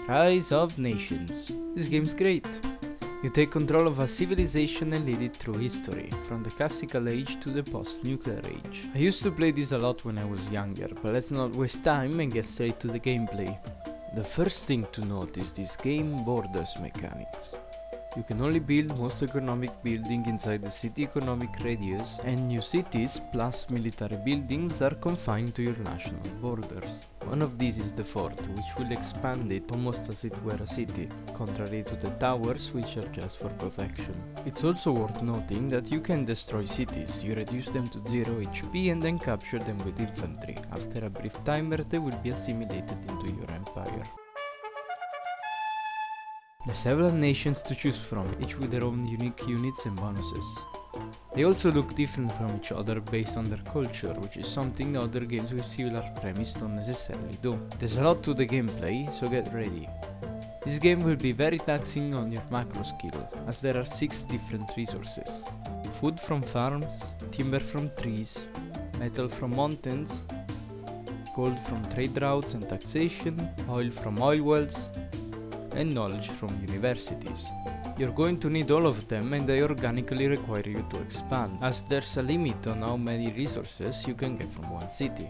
Rise of Nations. This game's great. You take control of a civilization and lead it through history, from the classical age to the post-nuclear age. I used to play this a lot when I was younger, but let's not waste time and get straight to the gameplay. The first thing to note is this game borders mechanics. You can only build most economic building inside the city economic radius, and new cities plus military buildings are confined to your national borders. One of these is the fort, which will expand it almost as it were a city, contrary to the towers, which are just for protection. It's also worth noting that you can destroy cities. You reduce them to 0 HP and then capture them with infantry. After a brief timer, they will be assimilated into your empire. There are several nations to choose from, each with their own unique units and bonuses. They also look different from each other based on their culture, which is something other games with similar premise don't necessarily do. There's a lot to the gameplay, so get ready. This game will be very taxing on your macro skill, as there are 6 different resources. Food from farms, timber from trees, metal from mountains, gold from trade routes and taxation, oil from oil wells, and knowledge from universities. You're going to need all of them, and they organically require you to expand, as there's a limit on how many resources you can get from one city.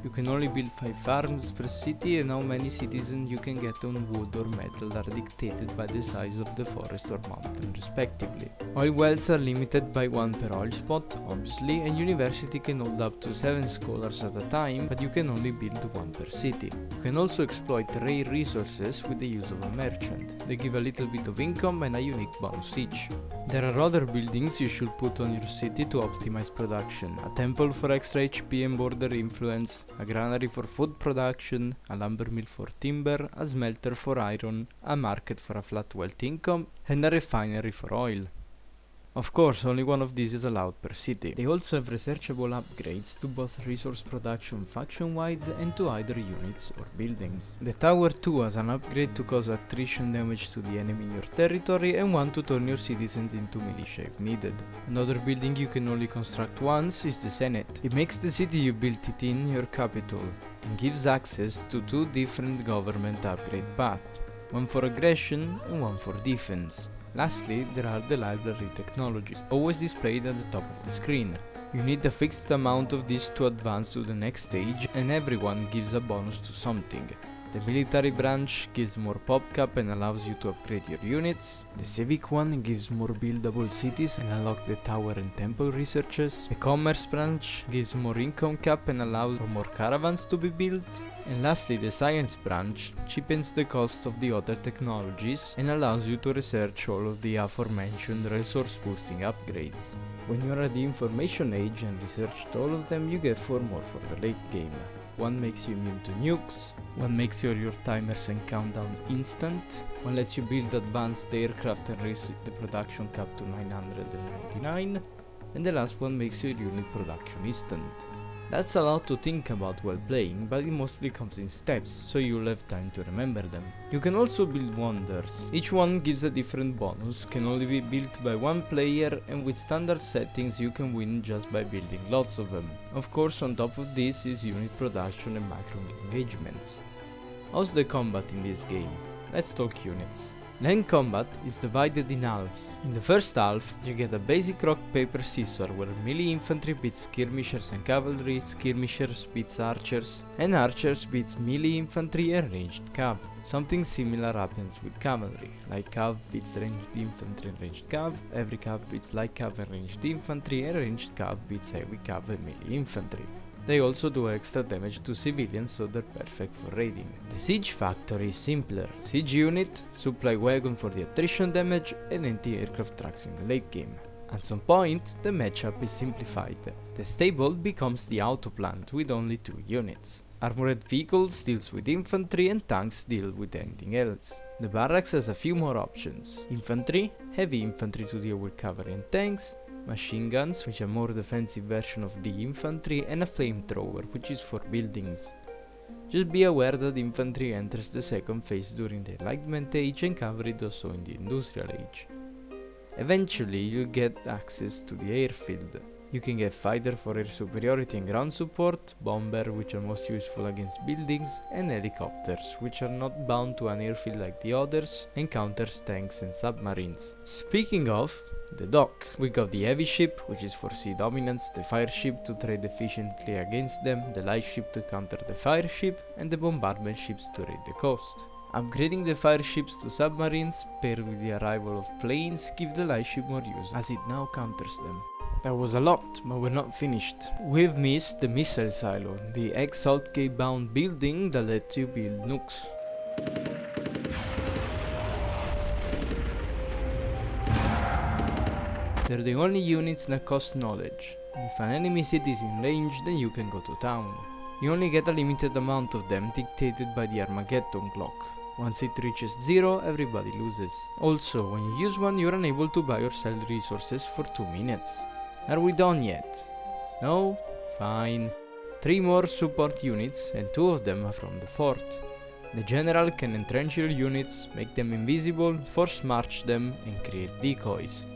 You can only build 5 farms per city, and how many citizens you can get on wood or metal are dictated by the size of the forest or mountain respectively. Oil wells are limited by 1 per oil spot, obviously, and university can hold up to 7 scholars at a time, but you can only build 1 per city. You can also exploit rare resources with the use of a merchant. They give a little bit of income and a unique bonus each. There are other buildings you should put on your city to optimize production. A temple for extra HP and border influence, a granary for food production, a lumber mill for timber, a smelter for iron, a market for a flat wealth income, and a refinery for oil. Of course, only one of these is allowed per city. They also have researchable upgrades to both resource production faction-wide and to either units or buildings. The Tower 2 has an upgrade to cause attrition damage to the enemy in your territory, and one to turn your citizens into militia if needed. Another building you can only construct once is the Senate. It makes the city you built it in your capital, and gives access to 2 different government upgrade paths, one for aggression and one for defense. Lastly, there are the library technologies, always displayed at the top of the screen. You need a fixed amount of these to advance to the next stage, and everyone gives a bonus to something. The military branch gives more PopCap and allows you to upgrade your units. The civic one gives more buildable cities and unlock the tower and temple researches. The commerce branch gives more income cap and allows for more caravans to be built. And lastly, the science branch cheapens the cost of the other technologies and allows you to research all of the aforementioned resource boosting upgrades. When you are at the information age and researched all of them, you get 4 more for the late game. One makes you immune to nukes, one makes your timers and countdown instant, one lets you build advanced aircraft and raise the production cap to 999, and the last one makes your unit production instant. That's a lot to think about while playing, but it mostly comes in steps, so you'll have time to remember them. You can also build wonders. Each one gives a different bonus, can only be built by 1 player, and with standard settings you can win just by building lots of them. Of course, on top of this is unit production and macro engagements. How's the combat in this game? Let's talk units. Land combat is divided in halves. In the first half, you get a basic rock paper scissors where melee infantry beats skirmishers and cavalry, skirmishers beats archers, and archers beats melee infantry and ranged cav. Something similar happens with cavalry, like cav beats ranged infantry and ranged cav, heavy cav beats light cav and ranged infantry, and ranged cav beats heavy cav and melee infantry. They also do extra damage to civilians, so they're perfect for raiding. The siege factory is simpler. Siege unit, supply wagon for the attrition damage, and anti-aircraft trucks in the late game. At some point, the matchup is simplified. The stable becomes the auto plant with only 2 units. Armored vehicles deals with infantry, and tanks deal with anything else. The barracks has a few more options. Infantry, heavy infantry to deal with cavalry and tanks, machine guns, which are more defensive version of the infantry, and a flamethrower, which is for buildings. Just be aware that infantry enters the second phase during the Enlightenment Age and cavalry does so in the Industrial Age. Eventually you'll get access to the airfield. You can get fighter for air superiority and ground support, bomber which are most useful against buildings, and helicopters which are not bound to an airfield like the others and counters tanks and submarines. Speaking of, the dock. We got the heavy ship, which is for sea dominance, the fire ship to trade efficiently against them, the light ship to counter the fire ship, and the bombardment ships to raid the coast. Upgrading the fire ships to submarines, paired with the arrival of planes, give the light ship more use, as it now counters them. That was a lot, but we're not finished. We've missed the missile silo, the ex-Saltgate bound building that lets you build nukes. They're the only units that cost knowledge. If an enemy city is in range, then you can go to town. You only get a limited amount of them dictated by the Armageddon clock. Once it reaches 0, everybody loses. Also, when you use one, you're unable to buy or sell resources for 2 minutes. Are we done yet? No? Fine. 3 more support units, and 2 of them are from the fort. The general can entrench your units, make them invisible, force march them, and create decoys.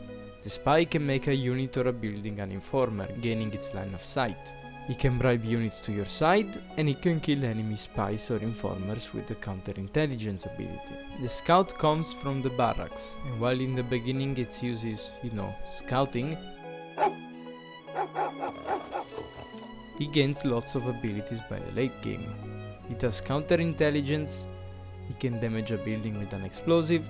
The spy can make a unit or a building an informer, gaining its line of sight. He can bribe units to your side, and he can kill enemy spies or informers with the counterintelligence ability. The scout comes from the barracks, and while in the beginning its use is, scouting, he gains lots of abilities by the late game. It has counterintelligence, he can damage a building with an explosive,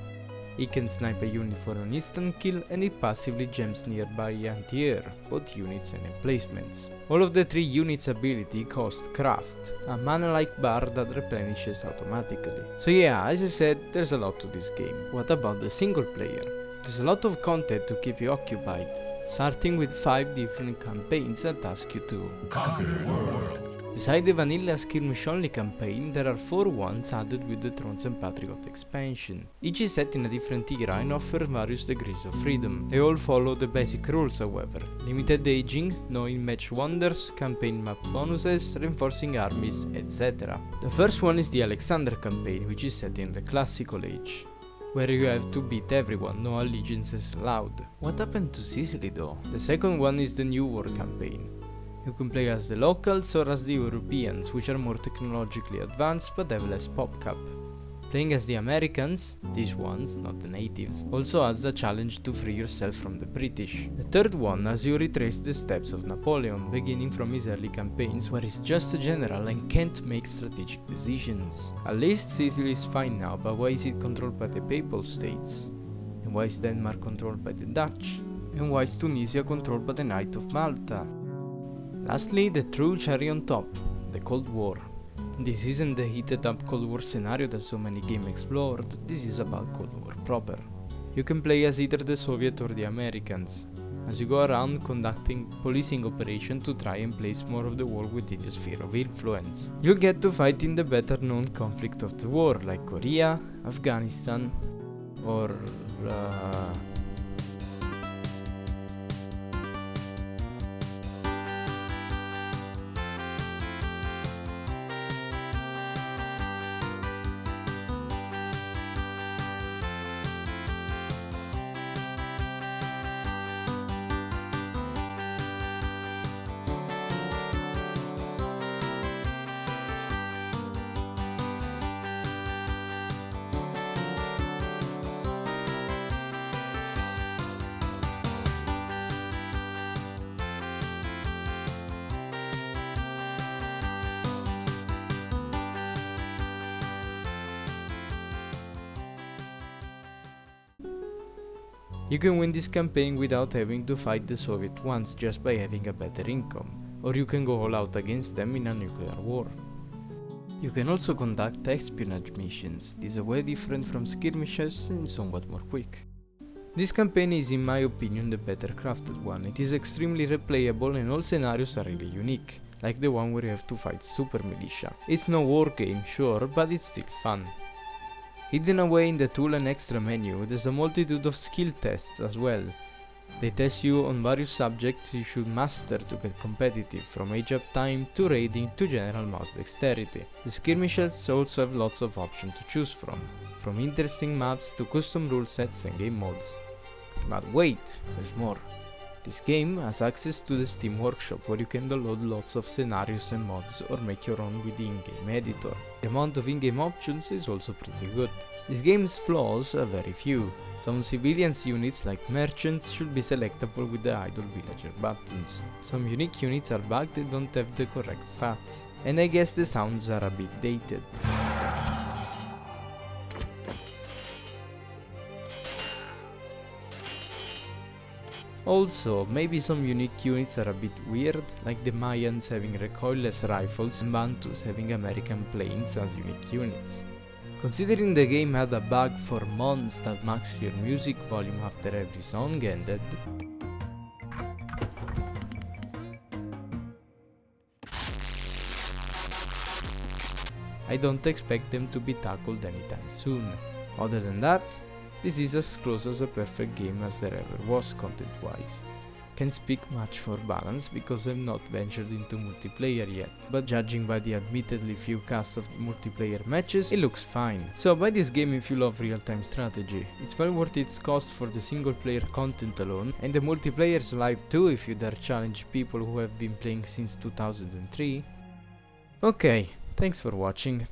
he can snipe a unit for an instant kill, and it passively jams nearby anti-air, both units and emplacements. All of the 3 units' ability cost craft, a mana-like bar that replenishes automatically. So yeah, as I said, there's a lot to this game. What about the single player? There's a lot of content to keep you occupied, starting with 5 different campaigns that ask you to conquer the world. Beside the vanilla skirmish-only campaign, there are 4 ones added with the Thrones and Patriot expansion. Each is set in a different era and offers various degrees of freedom. They all follow the basic rules, however: limited aging, no in-match wonders, campaign map bonuses, reinforcing armies, etc. The first one is the Alexander campaign, which is set in the classical age, where you have to beat everyone, no allegiances allowed. What happened to Sicily though? The second one is the New War campaign. You can play as the locals or as the Europeans, which are more technologically advanced but have less PopCap. Playing as the Americans, these ones, not the natives, also adds a challenge to free yourself from the British. The third one has you retrace the steps of Napoleon, beginning from his early campaigns where he's just a general and can't make strategic decisions. At least Sicily is fine now, but why is it controlled by the Papal States? And why is Denmark controlled by the Dutch? And why is Tunisia controlled by the Knight of Malta? Lastly, the true cherry on top, the Cold War. This isn't the heated up Cold War scenario that so many games explored, this is about Cold War proper. You can play as either the Soviet or the Americans, as you go around conducting policing operations to try and place more of the world within your sphere of influence. You'll get to fight in the better known conflict of the war, like Korea, Afghanistan, or you can win this campaign without having to fight the Soviet ones just by having a better income, or you can go all out against them in a nuclear war. You can also conduct espionage missions. These are way different from skirmishes and somewhat more quick. This campaign is in my opinion the better crafted one. It is extremely replayable and all scenarios are really unique, like the one where you have to fight super militia. It's no war game, sure, but it's still fun. Hidden away in the tool and extra menu, there's a multitude of skill tests as well. They test you on various subjects you should master to get competitive, from age up time to raiding to general mouse dexterity. The skirmishes also have lots of options to choose from interesting maps to custom rule sets and game modes. But wait, there's more. This game has access to the Steam Workshop, where you can download lots of scenarios and mods or make your own with the in-game editor. The amount of in-game options is also pretty good. This game's flaws are very few. Some civilians units like merchants should be selectable with the idle villager buttons. Some unique units are bugged and don't have the correct stats. And I guess the sounds are a bit dated. Also, maybe some unique units are a bit weird, like the Mayans having recoilless rifles and Bantus having American planes as unique units. Considering the game had a bug for months that maxed your music volume after every song ended, I don't expect them to be tackled anytime soon. Other than that, this is as close as a perfect game as there ever was content-wise. Can't speak much for balance because I've not ventured into multiplayer yet, but judging by the admittedly few casts of multiplayer matches, it looks fine. So buy this game if you love real-time strategy. It's well worth its cost for the single-player content alone, and the multiplayer's live too if you dare challenge people who have been playing since 2003. Okay, thanks for watching.